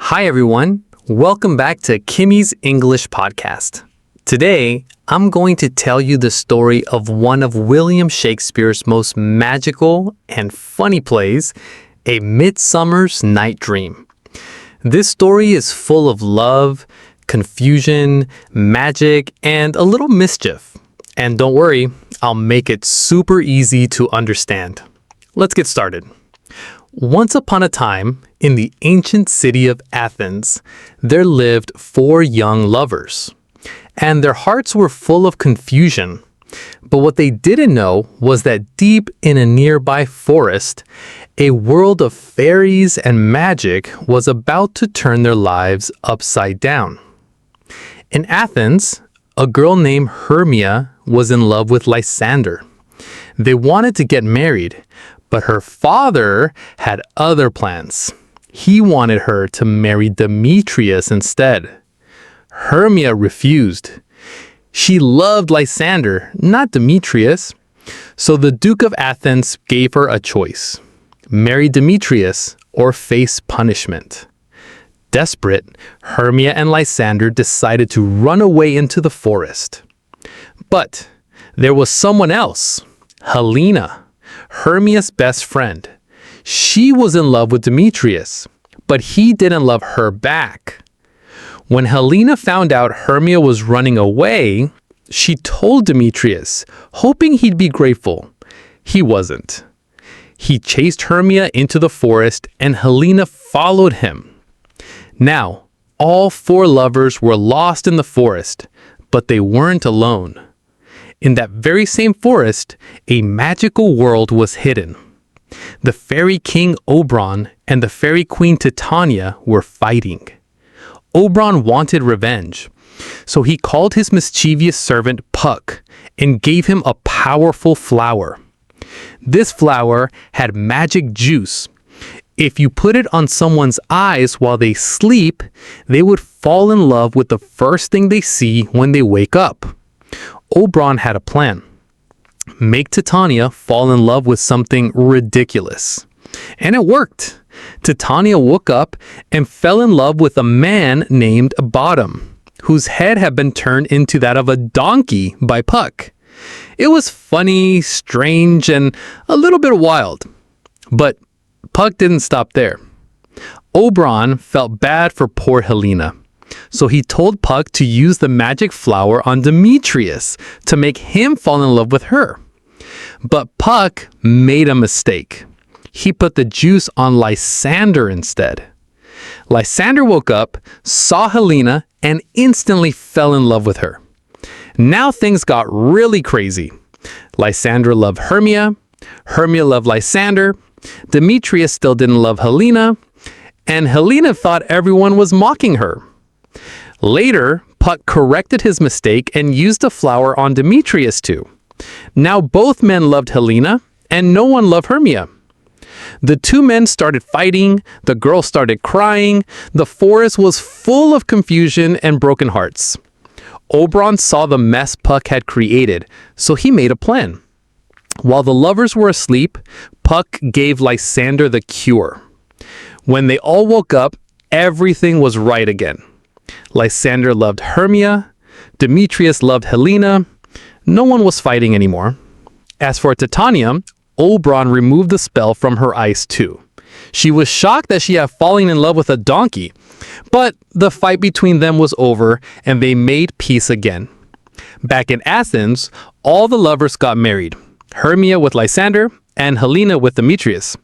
Hi, everyone. Welcome back to Kimi's English Podcast. Today, I'm going to tell you the story of one of William Shakespeare's most magical and funny plays, A Midsummer's Night Dream. This story is full of love, confusion, magic, and a little mischief. And don't worry, I'll make it super easy to understand. Let's get started. Once upon a time, in the ancient city of Athens, there lived 4 young lovers. And their hearts were full of confusion. But what they didn't know was that deep in a nearby forest, a world of fairies and magic was about to turn their lives upside down. In Athens, a girl named Hermia was in love with Lysander. They wanted to get married, but her father had other plans. He wanted her to marry Demetrius instead. Hermia refused. She loved Lysander, not Demetrius. So the Duke of Athens gave her a choice: marry Demetrius or face punishment. Desperate, Hermia and Lysander decided to run away into the forest. But there was someone else, Helena, Hermia's best friend. She was in love with Demetrius, but he didn't love her back. When Helena found out Hermia was running away, she told Demetrius, hoping he'd be grateful. He wasn't. He chased Hermia into the forest, and Helena followed him. Now, all 4 lovers were lost in the forest, but they weren't alone. In that very same forest, a magical world was hidden. The fairy king Oberon and the fairy queen Titania were fighting. Oberon wanted revenge, so he called his mischievous servant Puck and gave him a powerful flower. This flower had magic juice. If you put it on someone's eyes while they sleep, they would fall in love with the first thing they see when they wake up. Oberon had a plan. Make Titania fall in love with something ridiculous. And it worked. Titania woke up and fell in love with a man named Bottom, whose head had been turned into that of a donkey by Puck. It was funny, strange, and a little bit wild. But Puck didn't stop there. Oberon felt bad for poor Helena. So he told Puck to use the magic flower on Demetrius to make him fall in love with her. But Puck made a mistake. He put the juice on Lysander instead. Lysander woke up, saw Helena, and instantly fell in love with her. Now things got really crazy. Lysander loved Hermia. Hermia loved Lysander. Demetrius still didn't love Helena. And Helena thought everyone was mocking her. Later, Puck corrected his mistake and used the flower on Demetrius too. Now both men loved Helena, and no one loved Hermia. The 2 men started fighting, the girl started crying, the forest was full of confusion and broken hearts. Oberon saw the mess Puck had created, so he made a plan. While the lovers were asleep, Puck gave Lysander the cure. When they all woke up, everything was right again. Lysander loved Hermia. Demetrius loved Helena. No one was fighting anymore. As for Titania, Oberon removed the spell from her eyes too. She was shocked that she had fallen in love with a donkey, but the fight between them was over and they made peace again. Back in Athens, all the lovers got married. Hermia with Lysander and Helena with Demetrius.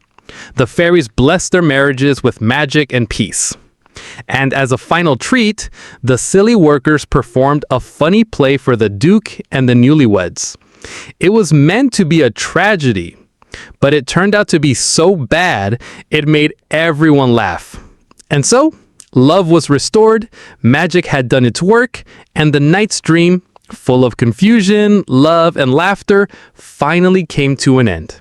The fairies blessed their marriages with magic and peace. And as a final treat, the silly workers performed a funny play for the Duke and the newlyweds. It was meant to be a tragedy, but it turned out to be so bad, it made everyone laugh. And so, love was restored, magic had done its work, and the night's dream, full of confusion, love, and laughter, finally came to an end.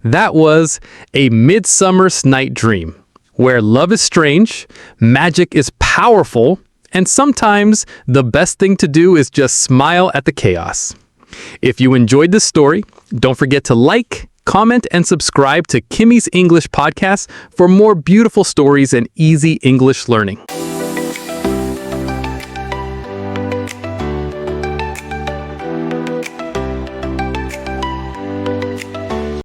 That was A Midsummer's Night Dream, where love is strange, magic is powerful, and sometimes the best thing to do is just smile at the chaos. If you enjoyed this story, don't forget to like comment, and subscribe to Kimi's English podcast for more beautiful stories and easy English learning.